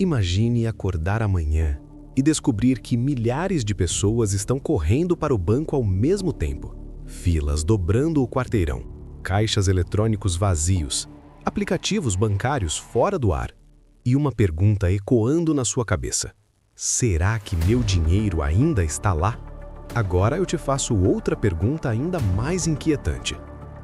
Imagine acordar amanhã e descobrir que milhares de pessoas estão correndo para o banco ao mesmo tempo. Filas dobrando o quarteirão, caixas eletrônicos vazios, aplicativos bancários fora do ar e uma pergunta ecoando na sua cabeça: será que meu dinheiro ainda está lá? Agora eu te faço outra pergunta ainda mais inquietante.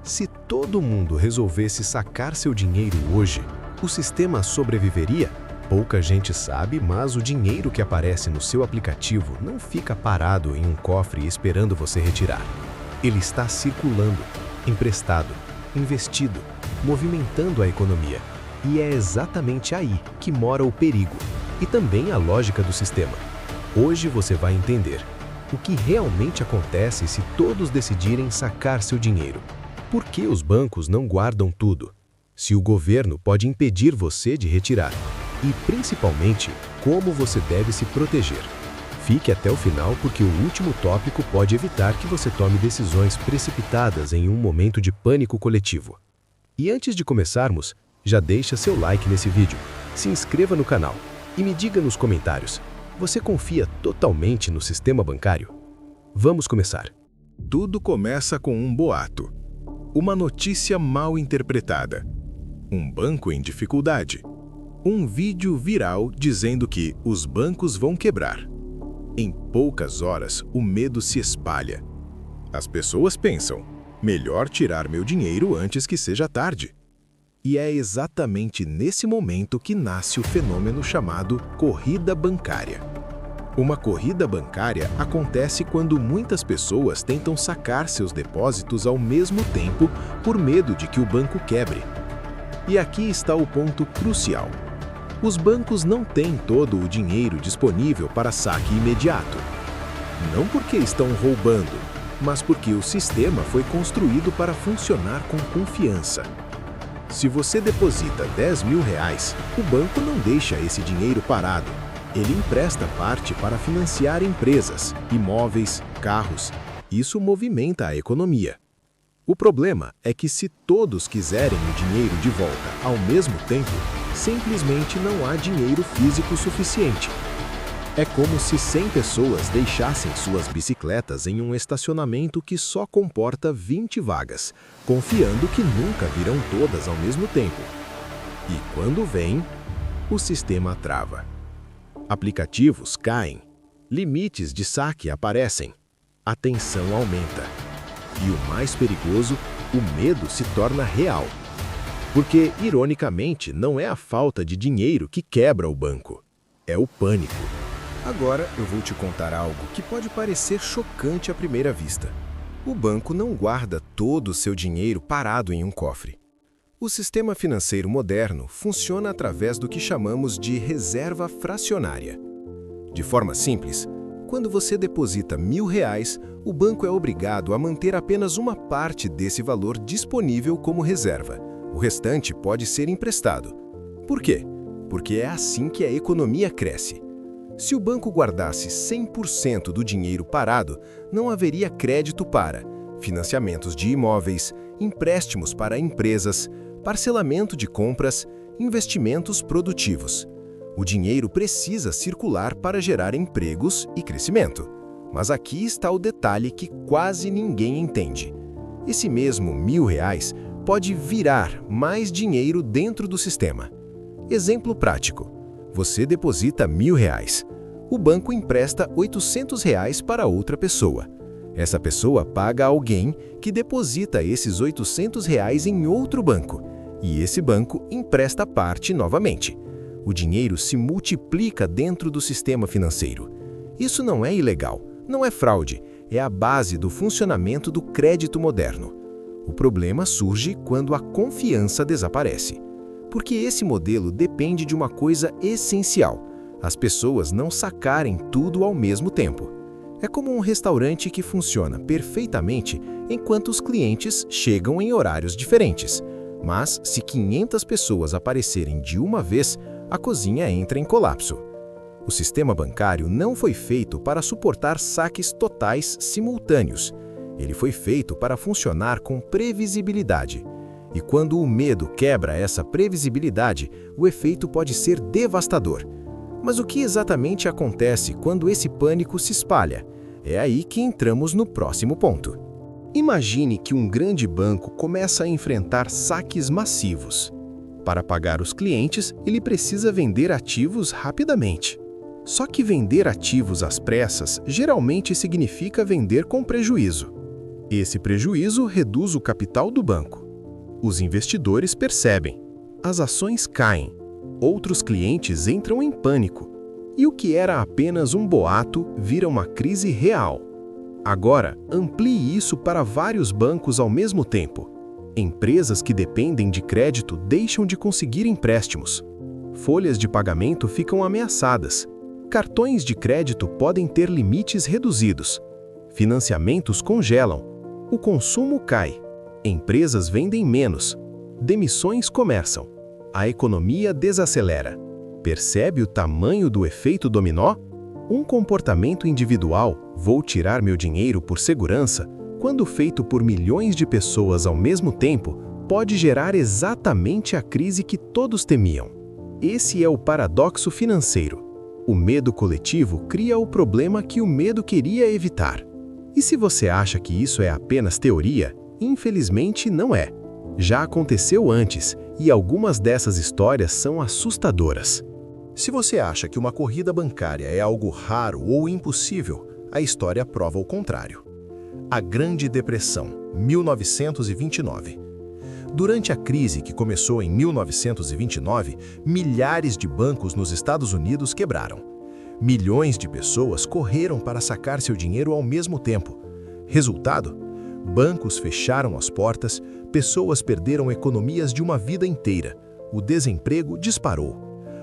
Se todo mundo resolvesse sacar seu dinheiro hoje, o sistema sobreviveria? Pouca gente sabe, mas o dinheiro que aparece no seu aplicativo não fica parado em um cofre esperando você retirar. Ele está circulando, emprestado, investido, movimentando a economia. E é exatamente aí que mora o perigo e também a lógica do sistema. Hoje você vai entender o que realmente acontece se todos decidirem sacar seu dinheiro. Por que os bancos não guardam tudo? Se o governo pode impedir você de retirar? E, principalmente, como você deve se proteger. Fique até o final porque o último tópico pode evitar que você tome decisões precipitadas em um momento de pânico coletivo. E antes de começarmos, já deixa seu like nesse vídeo, se inscreva no canal e me diga nos comentários, você confia totalmente no sistema bancário? Vamos começar. Tudo começa com um boato. Uma notícia mal interpretada. Um banco em dificuldade. Um vídeo viral dizendo que os bancos vão quebrar. Em poucas horas, o medo se espalha. As pessoas pensam, melhor tirar meu dinheiro antes que seja tarde. E é exatamente nesse momento que nasce o fenômeno chamado corrida bancária. Uma corrida bancária acontece quando muitas pessoas tentam sacar seus depósitos ao mesmo tempo por medo de que o banco quebre. E aqui está o ponto crucial. Os bancos não têm todo o dinheiro disponível para saque imediato. Não porque estão roubando, mas porque o sistema foi construído para funcionar com confiança. Se você deposita R$10.000, o banco não deixa esse dinheiro parado. Ele empresta parte para financiar empresas, imóveis, carros. Isso movimenta a economia. O problema é que se todos quiserem o dinheiro de volta ao mesmo tempo, simplesmente não há dinheiro físico suficiente. É como se 100 pessoas deixassem suas bicicletas em um estacionamento que só comporta 20 vagas, confiando que nunca virão todas ao mesmo tempo. E quando vem, o sistema trava. Aplicativos caem, limites de saque aparecem, a tensão aumenta. E o mais perigoso, o medo se torna real. Porque, ironicamente, não é a falta de dinheiro que quebra o banco, é o pânico. Agora eu vou te contar algo que pode parecer chocante à primeira vista. O banco não guarda todo o seu dinheiro parado em um cofre. O sistema financeiro moderno funciona através do que chamamos de reserva fracionária. De forma simples, quando você deposita R$1.000, o banco é obrigado a manter apenas uma parte desse valor disponível como reserva. O restante pode ser emprestado. Por quê? Porque é assim que a economia cresce. Se o banco guardasse 100% do dinheiro parado, não haveria crédito para financiamentos de imóveis, empréstimos para empresas, parcelamento de compras, investimentos produtivos. O dinheiro precisa circular para gerar empregos e crescimento. Mas aqui está o detalhe que quase ninguém entende. Esse mesmo R$1.000 pode virar mais dinheiro dentro do sistema. Exemplo prático. Você deposita R$1.000. O banco empresta R$800 para outra pessoa. Essa pessoa paga alguém que deposita esses R$800 em outro banco. E esse banco empresta parte novamente. O dinheiro se multiplica dentro do sistema financeiro. Isso não é ilegal, não é fraude, é a base do funcionamento do crédito moderno. O problema surge quando a confiança desaparece. Porque esse modelo depende de uma coisa essencial: as pessoas não sacarem tudo ao mesmo tempo. É como um restaurante que funciona perfeitamente enquanto os clientes chegam em horários diferentes. Mas, se 500 pessoas aparecerem de uma vez, a cozinha entra em colapso. O sistema bancário não foi feito para suportar saques totais simultâneos. Ele foi feito para funcionar com previsibilidade. E quando o medo quebra essa previsibilidade, o efeito pode ser devastador. Mas o que exatamente acontece quando esse pânico se espalha? É aí que entramos no próximo ponto. Imagine que um grande banco começa a enfrentar saques massivos. Para pagar os clientes, ele precisa vender ativos rapidamente. Só que vender ativos às pressas geralmente significa vender com prejuízo. Esse prejuízo reduz o capital do banco. Os investidores percebem. As ações caem. Outros clientes entram em pânico. E o que era apenas um boato vira uma crise real. Agora, amplie isso para vários bancos ao mesmo tempo. Empresas que dependem de crédito deixam de conseguir empréstimos. Folhas de pagamento ficam ameaçadas. Cartões de crédito podem ter limites reduzidos. Financiamentos congelam. O consumo cai. Empresas vendem menos. Demissões começam. A economia desacelera. Percebe o tamanho do efeito dominó? Um comportamento individual, vou tirar meu dinheiro por segurança, quando feito por milhões de pessoas ao mesmo tempo, pode gerar exatamente a crise que todos temiam. Esse é o paradoxo financeiro. O medo coletivo cria o problema que o medo queria evitar. E se você acha que isso é apenas teoria, infelizmente não é. Já aconteceu antes, e algumas dessas histórias são assustadoras. Se você acha que uma corrida bancária é algo raro ou impossível, a história prova o contrário. A Grande Depressão, 1929. Durante a crise que começou em 1929, milhares de bancos nos Estados Unidos quebraram. Milhões de pessoas correram para sacar seu dinheiro ao mesmo tempo. Resultado? Bancos fecharam as portas, pessoas perderam economias de uma vida inteira. O desemprego disparou.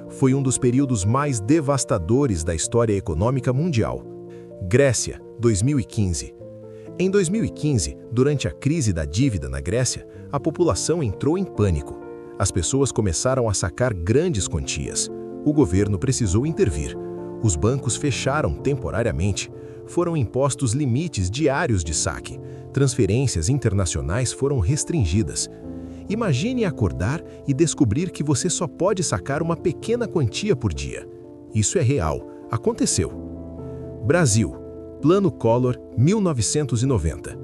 Foi um dos períodos mais devastadores da história econômica mundial. Grécia, 2015. Em 2015, durante a crise da dívida na Grécia, a população entrou em pânico. As pessoas começaram a sacar grandes quantias. O governo precisou intervir. Os bancos fecharam temporariamente. Foram impostos limites diários de saque. Transferências internacionais foram restringidas. Imagine acordar e descobrir que você só pode sacar uma pequena quantia por dia. Isso é real. Aconteceu. Brasil. Plano Collor, 1990.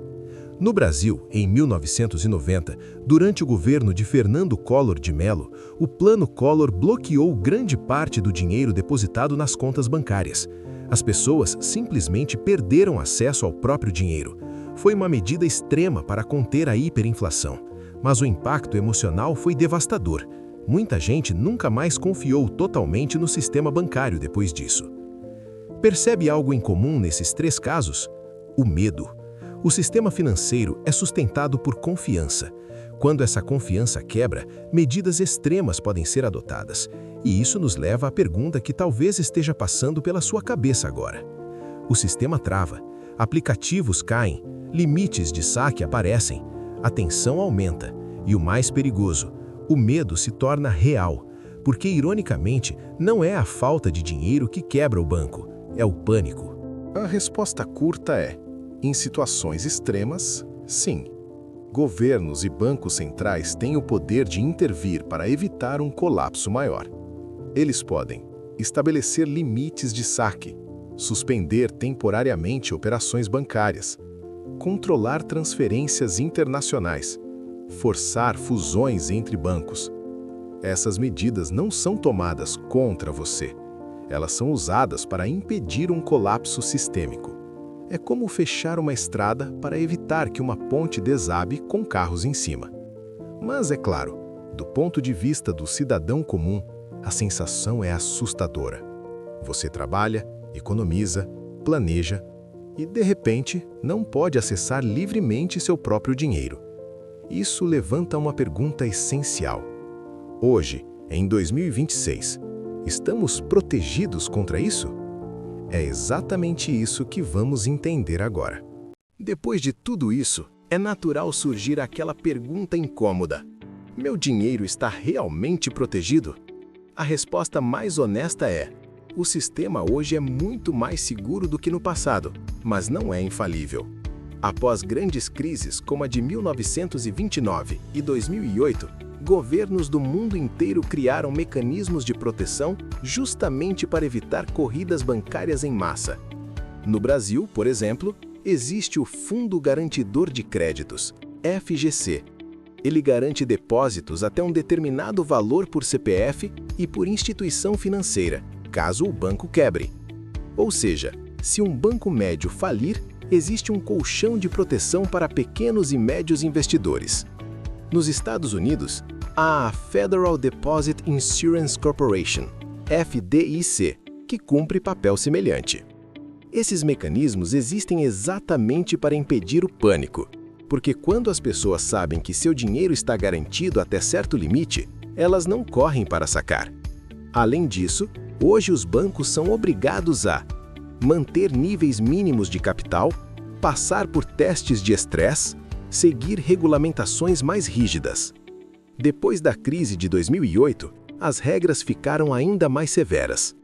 No Brasil, em 1990, durante o governo de Fernando Collor de Mello, o Plano Collor bloqueou grande parte do dinheiro depositado nas contas bancárias. As pessoas simplesmente perderam acesso ao próprio dinheiro. Foi uma medida extrema para conter a hiperinflação, mas o impacto emocional foi devastador. Muita gente nunca mais confiou totalmente no sistema bancário depois disso. Percebe algo em comum nesses três casos? O medo. O sistema financeiro é sustentado por confiança. Quando essa confiança quebra, medidas extremas podem ser adotadas. E isso nos leva à pergunta que talvez esteja passando pela sua cabeça agora. O sistema trava, aplicativos caem, limites de saque aparecem, a tensão aumenta e o mais perigoso, o medo se torna real, porque ironicamente não é a falta de dinheiro que quebra o banco, é o pânico. A resposta curta é: em situações extremas, sim. Governos e bancos centrais têm o poder de intervir para evitar um colapso maior. Eles podem estabelecer limites de saque, suspender temporariamente operações bancárias, controlar transferências internacionais, forçar fusões entre bancos. Essas medidas não são tomadas contra você. Elas são usadas para impedir um colapso sistêmico. É como fechar uma estrada para evitar que uma ponte desabe com carros em cima. Mas, é claro, do ponto de vista do cidadão comum, a sensação é assustadora. Você trabalha, economiza, planeja e, de repente, não pode acessar livremente seu próprio dinheiro. Isso levanta uma pergunta essencial. Hoje, em 2026, estamos protegidos contra isso? É exatamente isso que vamos entender agora. Depois de tudo isso, é natural surgir aquela pergunta incômoda: meu dinheiro está realmente protegido? A resposta mais honesta é: o sistema hoje é muito mais seguro do que no passado, mas não é infalível. Após grandes crises como a de 1929 e 2008, Governos do mundo inteiro criaram mecanismos de proteção justamente para evitar corridas bancárias em massa. No Brasil, por exemplo, existe o Fundo Garantidor de Créditos, FGC. Ele garante depósitos até um determinado valor por CPF e por instituição financeira, caso o banco quebre. Ou seja, se um banco médio falir, existe um colchão de proteção para pequenos e médios investidores. Nos Estados Unidos, há a Federal Deposit Insurance Corporation, FDIC, que cumpre papel semelhante. Esses mecanismos existem exatamente para impedir o pânico, porque quando as pessoas sabem que seu dinheiro está garantido até certo limite, elas não correm para sacar. Além disso, hoje os bancos são obrigados a manter níveis mínimos de capital, passar por testes de estresse, seguir regulamentações mais rígidas. Depois da crise de 2008, as regras ficaram ainda mais severas.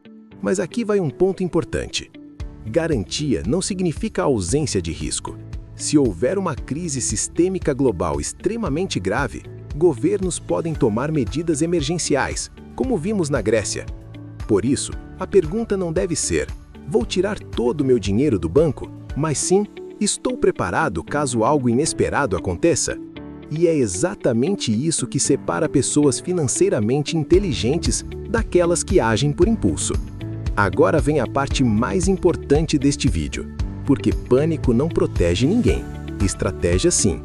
Mas aqui vai um ponto importante. Garantia não significa ausência de risco. Se houver uma crise sistêmica global extremamente grave, governos podem tomar medidas emergenciais, como vimos na Grécia. Por isso, a pergunta não deve ser: vou tirar todo o meu dinheiro do banco? Mas sim, estou preparado caso algo inesperado aconteça? E é exatamente isso que separa pessoas financeiramente inteligentes daquelas que agem por impulso. Agora vem a parte mais importante deste vídeo, porque pânico não protege ninguém, estratégia sim.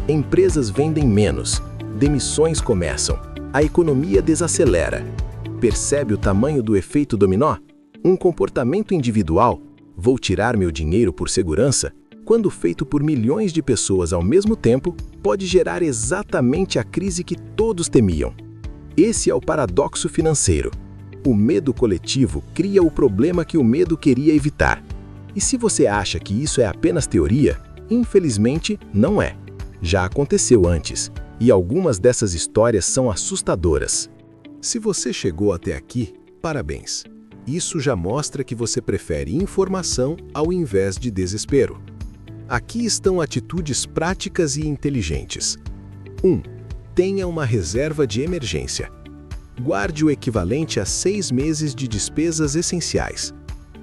Empresas vendem menos, demissões começam, a economia desacelera. Percebe o tamanho do efeito dominó? Um comportamento individual, vou tirar meu dinheiro por segurança, quando feito por milhões de pessoas ao mesmo tempo, pode gerar exatamente a crise que todos temiam. Esse é o paradoxo financeiro. O medo coletivo cria o problema que o medo queria evitar. E se você acha que isso é apenas teoria, infelizmente não é. Já aconteceu antes, e algumas dessas histórias são assustadoras. Se você chegou até aqui, parabéns. Isso já mostra que você prefere informação ao invés de desespero. Aqui estão atitudes práticas e inteligentes. 1. Tenha uma reserva de emergência. Guarde o equivalente a 6 meses de despesas essenciais.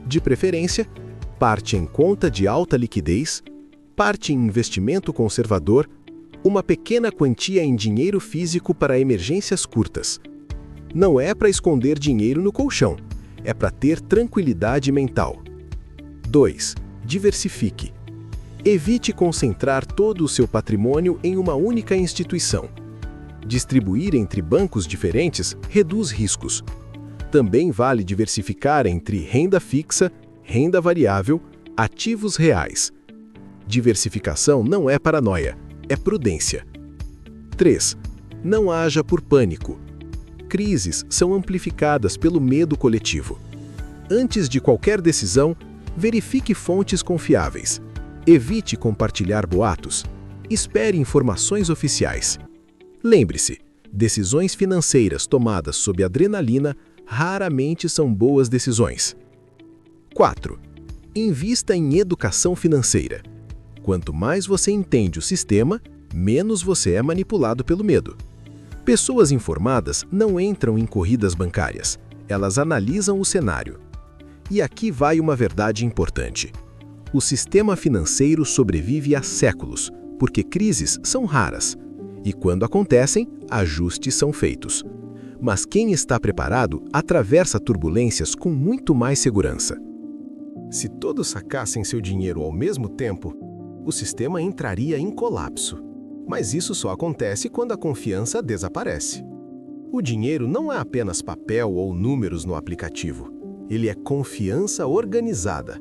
De preferência, parte em conta de alta liquidez, parte em investimento conservador, uma pequena quantia em dinheiro físico para emergências curtas. Não é para esconder dinheiro no colchão, é para ter tranquilidade mental. 2. Diversifique. Evite concentrar todo o seu patrimônio em uma única instituição. Distribuir entre bancos diferentes reduz riscos. Também vale diversificar entre renda fixa, renda variável, ativos reais. Diversificação não é paranoia, é prudência. 3. Não haja por pânico. Crises são amplificadas pelo medo coletivo. Antes de qualquer decisão, verifique fontes confiáveis. Evite compartilhar boatos. Espere informações oficiais. Lembre-se, decisões financeiras tomadas sob adrenalina raramente são boas decisões. 4. Invista em educação financeira. Quanto mais você entende o sistema, menos você é manipulado pelo medo. Pessoas informadas não entram em corridas bancárias, elas analisam o cenário. E aqui vai uma verdade importante. O sistema financeiro sobrevive há séculos, porque crises são raras. E quando acontecem, ajustes são feitos. Mas quem está preparado atravessa turbulências com muito mais segurança. Se todos sacassem seu dinheiro ao mesmo tempo, o sistema entraria em colapso. Mas isso só acontece quando a confiança desaparece. O dinheiro não é apenas papel ou números no aplicativo. Ele é confiança organizada.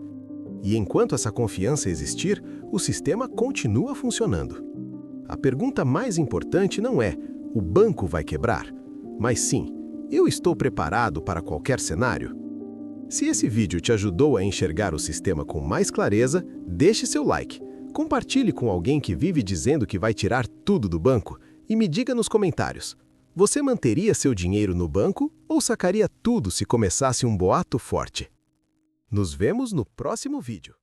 E enquanto essa confiança existir, o sistema continua funcionando. A pergunta mais importante não é: o banco vai quebrar? Mas sim, eu estou preparado para qualquer cenário? Se esse vídeo te ajudou a enxergar o sistema com mais clareza, deixe seu like. Compartilhe com alguém que vive dizendo que vai tirar tudo do banco e me diga nos comentários: você manteria seu dinheiro no banco ou sacaria tudo se começasse um boato forte? Nos vemos no próximo vídeo.